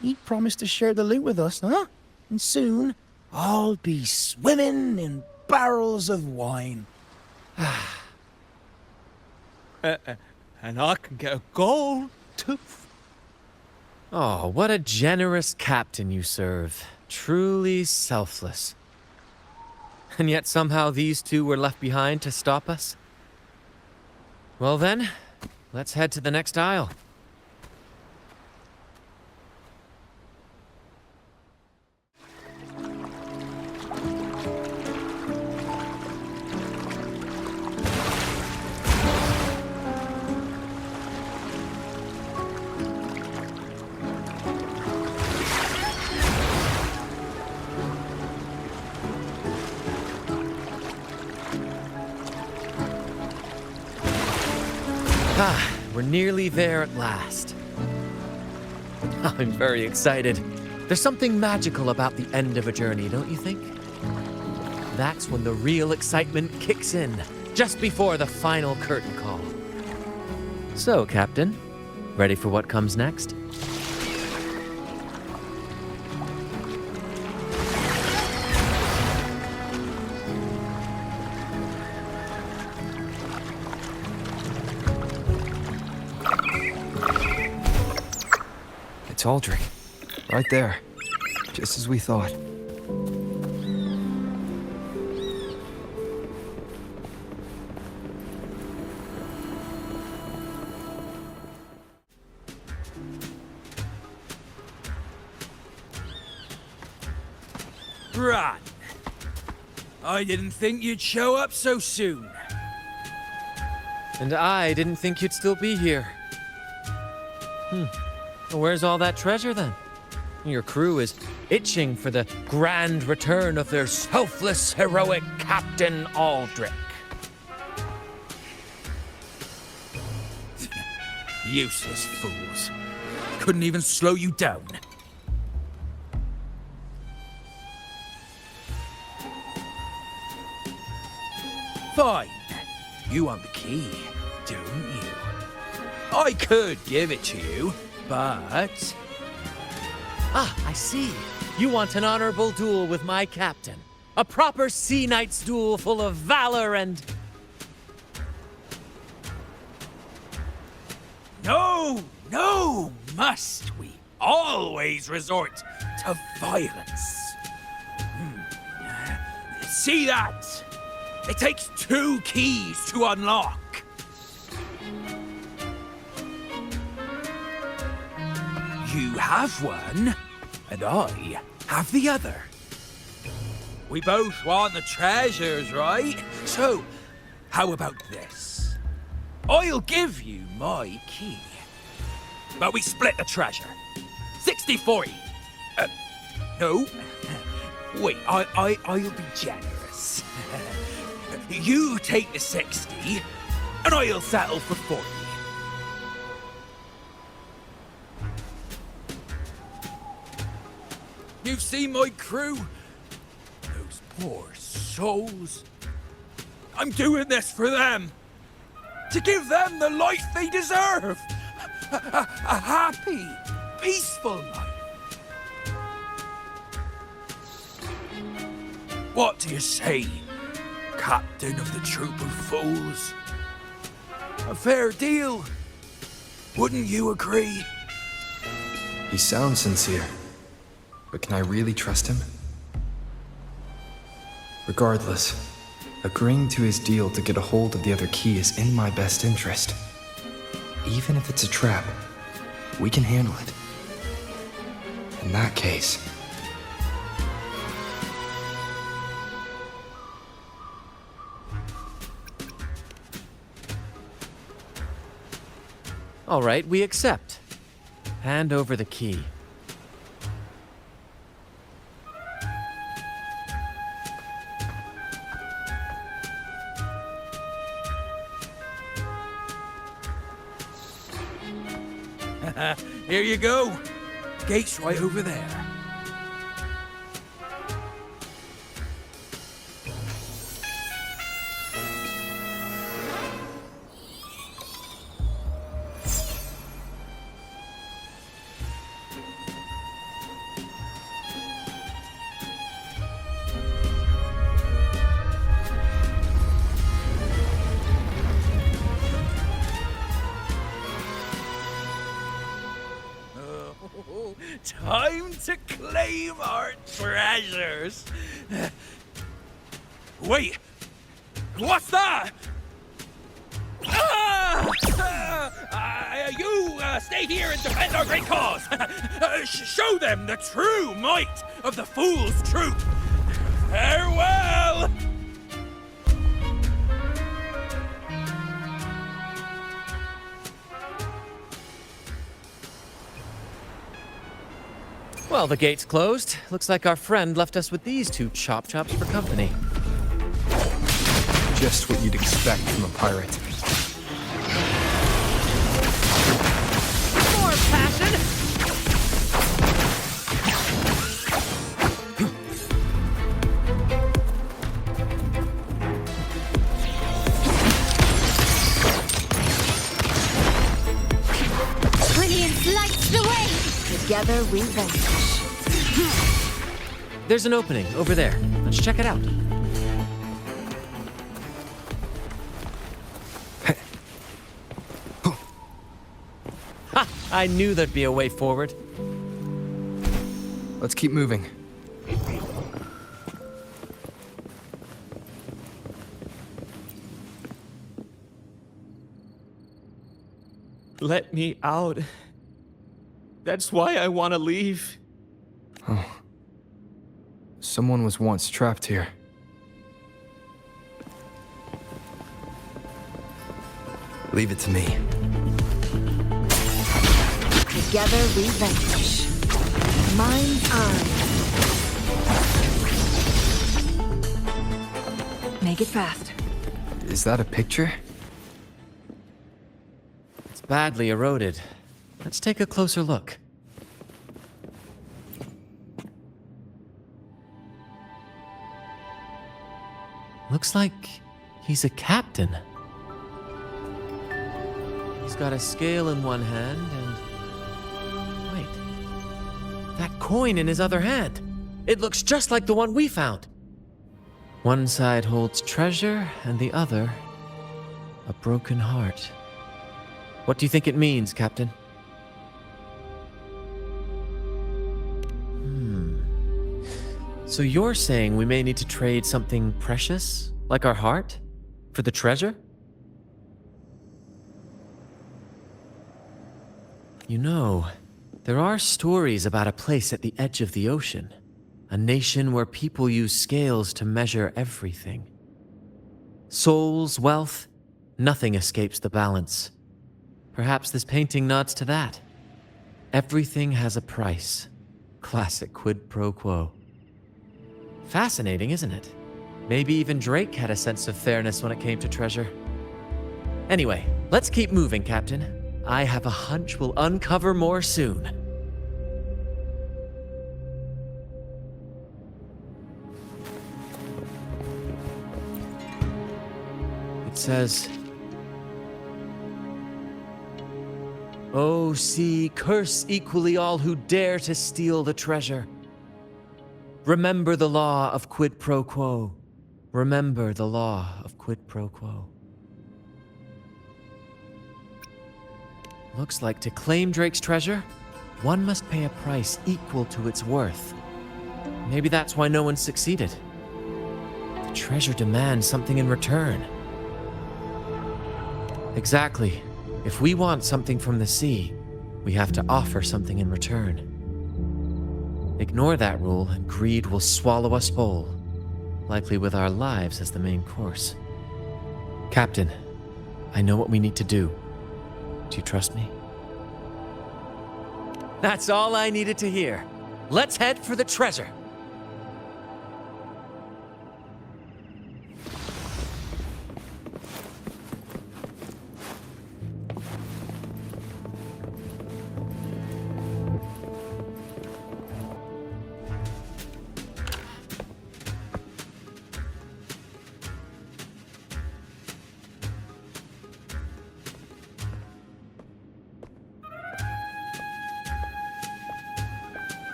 He promised to share the loot with us, huh? And soon, I'll be swimming in barrels of wine. And I can get a gold tooth. Oh, what a generous captain you serve. Truly selfless. And yet somehow these two were left behind to stop us? Well then, let's head to the next isle. We're nearly there at last. I'm very excited. There's something magical about the end of a journey, don't you think? That's when the real excitement kicks in, just before the final curtain call. So, Captain, ready for what comes next? It's Aldrich. Right there. Just as we thought. Brant, I didn't think you'd show up so soon. And I didn't think you'd still be here. Well, where's all that treasure then? Your crew is itching for the grand return of their selfless, heroic Captain Aldrich. Useless fools. Couldn't even slow you down. Fine. You want the key, don't you? I could give it to you, but... Ah, I see. You want an honorable duel with my captain. A proper sea knight's duel full of valor and... No, must we always resort to violence? See that? It takes 2 keys to unlock. You have one, and I have the other. We both want the treasures, right? So, how about this? I'll give you my key, but we split the treasure. 60-40. No. Wait, I'll be generous. You take the 60, and I'll settle for 40. You've seen my crew? Those poor souls. I'm doing this for them. To give them the life they deserve. A happy, peaceful life. What do you say, Captain of the Troupe of Fools? A fair deal. Wouldn't you agree? He sounds sincere. But can I really trust him? Regardless, agreeing to his deal to get a hold of the other key is in my best interest. Even if it's a trap, we can handle it. In that case... All right, we accept. Hand over the key. Here you go. Gate's right over there. Time to claim our treasures. Wait, what's that? You stay here and defend our great cause. Show them the true might of the Fool's Troupe. Farewell. Well, the gate's closed. Looks like our friend left us with these 2 chops for company. just what you'd expect from a pirate. Together we vanish. There's an opening over there. Let's check it out. Ha! I knew there'd be a way forward. Let's keep moving. Let me out. That's why I want to leave. Oh. Someone was once trapped here. Leave it to me. Together we vanish. Mind's eye. Make it fast. Is that a picture? It's badly eroded. Let's take a closer look. Looks like he's a captain. He's got a scale in one hand and... Wait. That coin in his other hand. It looks just like the one we found. One side holds treasure and the other a broken heart. What do you think it means, Captain? So you're saying we may need to trade something precious, like our heart, for the treasure? You know, there are stories about a place at the edge of the ocean. A nation where people use scales to measure everything. Souls, wealth, nothing escapes the balance. Perhaps this painting nods to that. Everything has a price. Classic quid pro quo. Fascinating, isn't it? Maybe even Drake had a sense of fairness when it came to treasure. Anyway, let's keep moving, Captain. I have a hunch we'll uncover more soon. It says, "Oh, sea, curse equally all who dare to steal the treasure. Remember the law of quid pro quo. Remember the law of quid pro quo." Looks like to claim Drake's treasure, one must pay a price equal to its worth. Maybe that's why no one succeeded. The treasure demands something in return. Exactly. If we want something from the sea, we have to offer something in return. Ignore that rule, and greed will swallow us whole, likely with our lives as the main course. Captain, I know what we need to do. Do you trust me? That's all I needed to hear. Let's head for the treasure.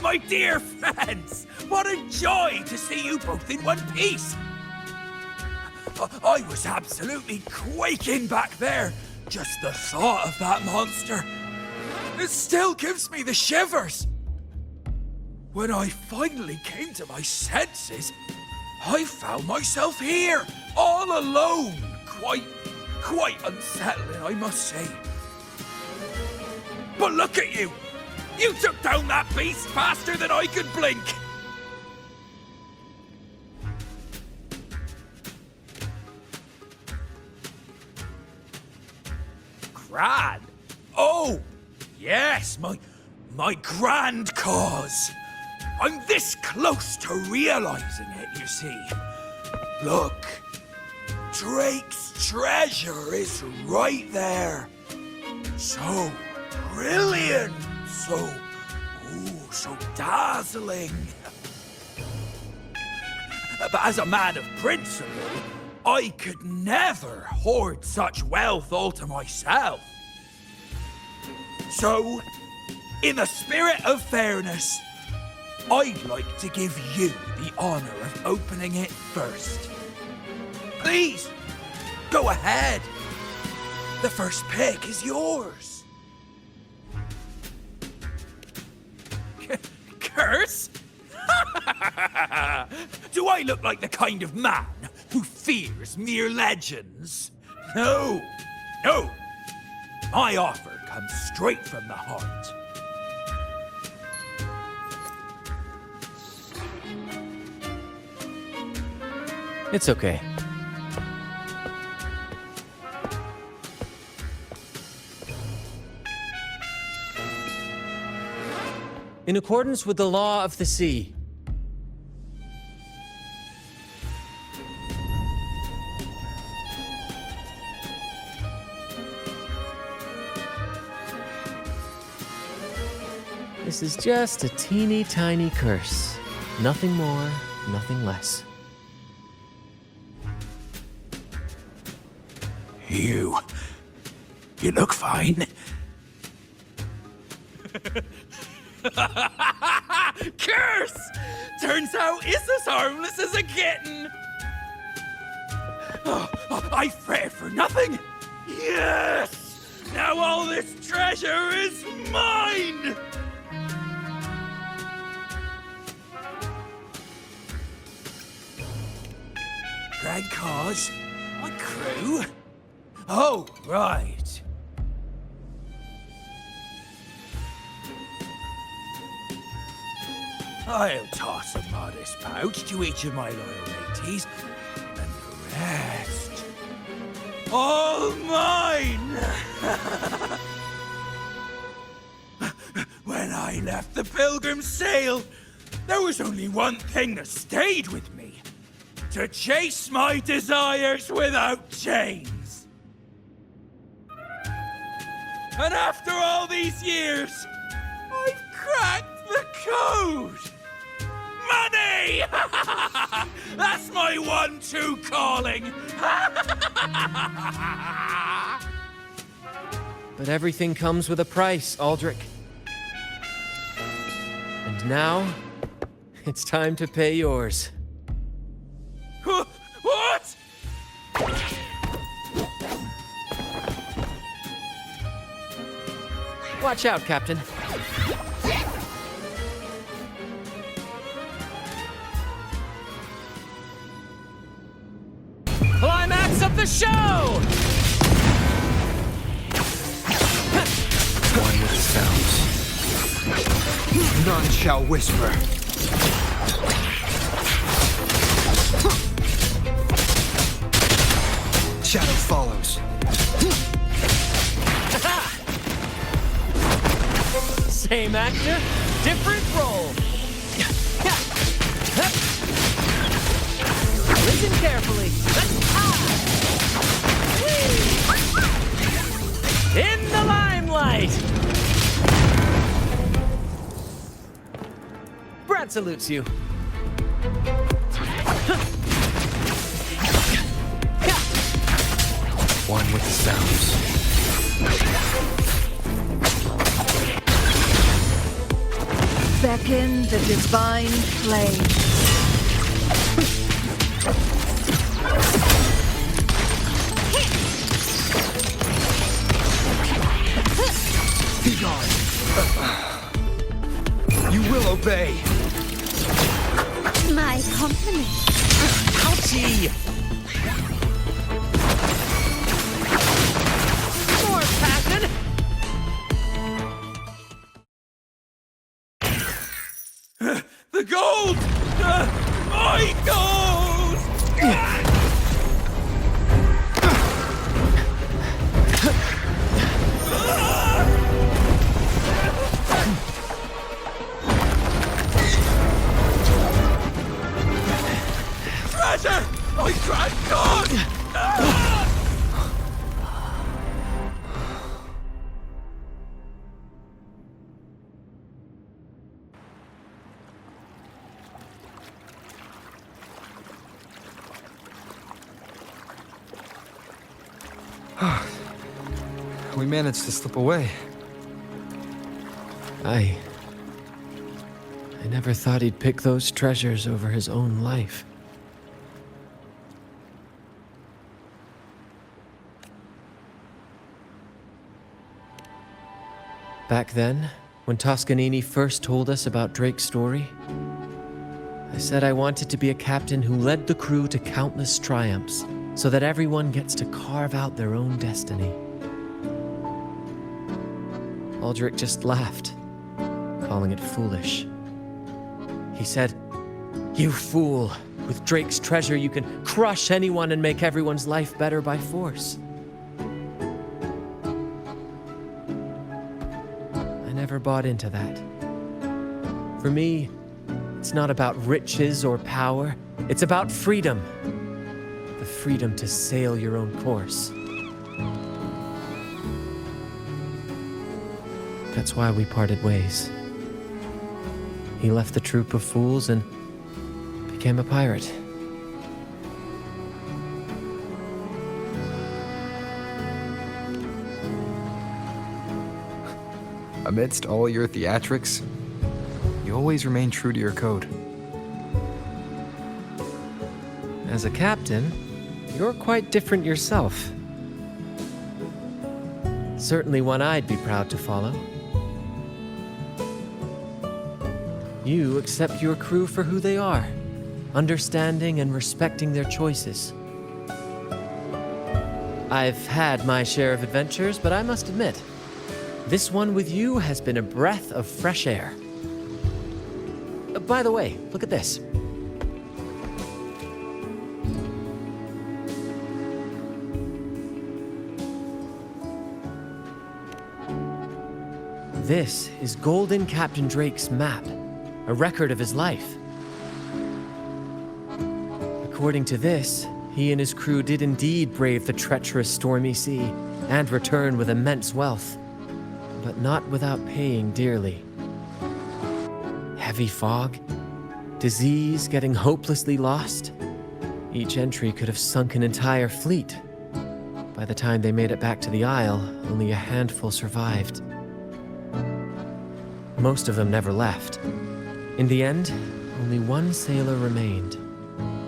My dear friends, what a joy to see you both in one piece. I was absolutely quaking back there. Just the thought of that monster. It still gives me the shivers. When I finally came to my senses, I found myself here, all alone. Quite unsettling, I must say. But look at you! You took down that beast faster than I could blink! Grand? Oh, yes, my grand cause. I'm this close to realizing it, you see. Look, Drake's treasure is right there. So brilliant, so dazzling. But as a man of principle, I could never hoard such wealth all to myself. So, in the spirit of fairness, I'd like to give you the honor of opening it first. Please, go ahead. The first pick is yours. Curse? Do I look like the kind of man who fears mere legends? No, no. My offer comes straight from the heart. It's okay. In accordance with the law of the sea, this is just a teeny tiny curse. Nothing more, nothing less. You look fine. Curse! Turns out it's as harmless as a kitten. Oh, I fretted for nothing. Yes! Now all this treasure is mine! Grand cause? My crew? Oh, right. I'll toss a modest pouch to each of my loyal mateys, and the rest, all mine! When I left the Pilgrim's Sail, there was only one thing that stayed with me: to chase my desires without chains. And after all these years, I've cracked the code! Money! That's my one-two calling! But everything comes with a price, Aldrich. And now, it's time to pay yours. What? Watch out, Captain. Climax of the show! One with the sounds. None shall whisper. Shadow follows. Same actor, different role. Listen carefully. In the limelight! Brant salutes you. One with the sounds. Beckon the divine flame. Be gone. You will obey. My compliment. Ouchie! More passion! The gold! My gold! Treasure! My grand god! We managed to slip away. I never thought he'd pick those treasures over his own life. Back then, when Toscanini first told us about Drake's story, I said I wanted to be a captain who led the crew to countless triumphs, so that everyone gets to carve out their own destiny. Aldrich just laughed, calling it foolish. He said, "You fool! With Drake's treasure, you can crush anyone and make everyone's life better by force." I never bought into that. For me, it's not about riches or power. It's about freedom. The freedom to sail your own course. That's why we parted ways. He left the Troupe of Fools and became a pirate. Amidst all your theatrics, you always remain true to your code. As a captain, you're quite different yourself. Certainly one I'd be proud to follow. You accept your crew for who they are, understanding and respecting their choices. I've had my share of adventures, but I must admit, this one with you has been a breath of fresh air. By the way, look at this. This is Golden Captain Drake's map, a record of his life. According to this, he and his crew did indeed brave the treacherous stormy sea and return with immense wealth, but not without paying dearly. Heavy fog, disease, getting hopelessly lost. Each entry could have sunk an entire fleet. By the time they made it back to the Isle, only a handful survived. Most of them never left. In the end, only one sailor remained,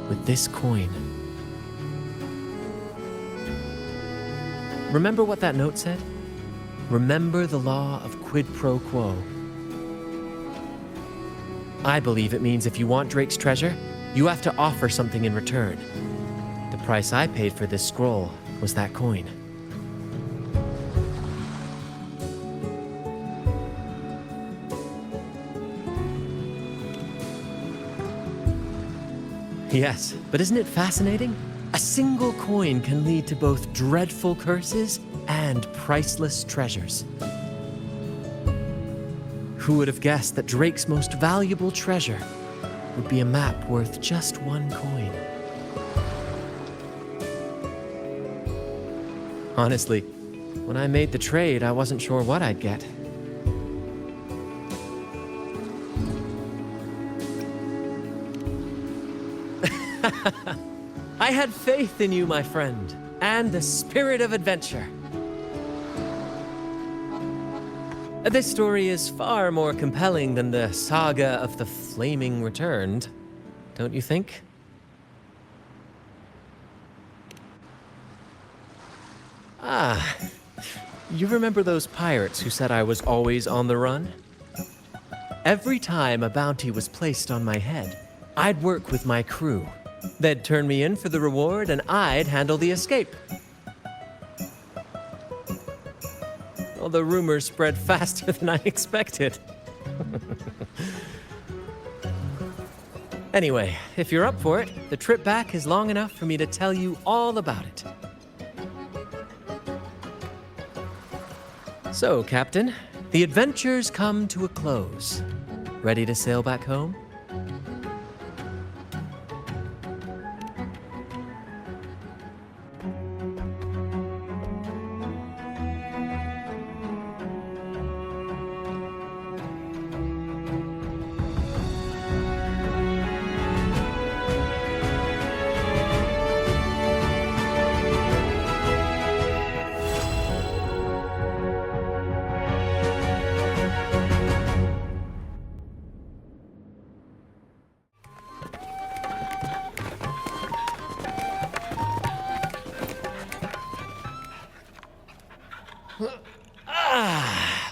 with this coin. Remember what that note said? Remember the law of quid pro quo. I believe it means if you want Drake's treasure, you have to offer something in return. The price I paid for this scroll was that coin. Yes, but isn't it fascinating? A single coin can lead to both dreadful curses and priceless treasures. Who would have guessed that Drake's most valuable treasure would be a map worth just one coin? Honestly, when I made the trade, I wasn't sure what I'd get. I had faith in you, my friend, and the spirit of adventure. This story is far more compelling than the saga of the Flaming Returned, don't you think? Ah, you remember those pirates who said I was always on the run? Every time a bounty was placed on my head, I'd work with my crew. They'd turn me in for the reward, and I'd handle the escape. Well, the rumors spread faster than I expected. Anyway, if you're up for it, the trip back is long enough for me to tell you all about it. So, Captain, the adventures come to a close. Ready to sail back home?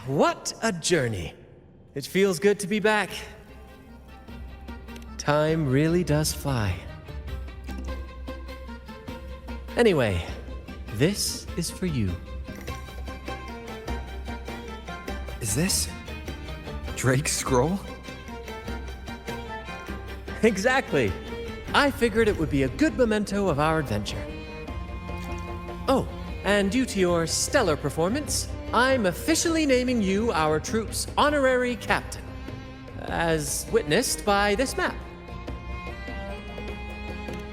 What a journey. It feels good to be back. Time really does fly. Anyway, this is for you. Is this Drake's scroll? Exactly. I figured it would be a good memento of our adventure. Oh, and due to your stellar performance, I'm officially naming you our troupe's honorary captain, as witnessed by this map.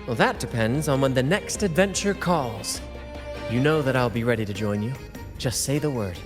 Well, that depends on when the next adventure calls. You know that I'll be ready to join you. Just say the word.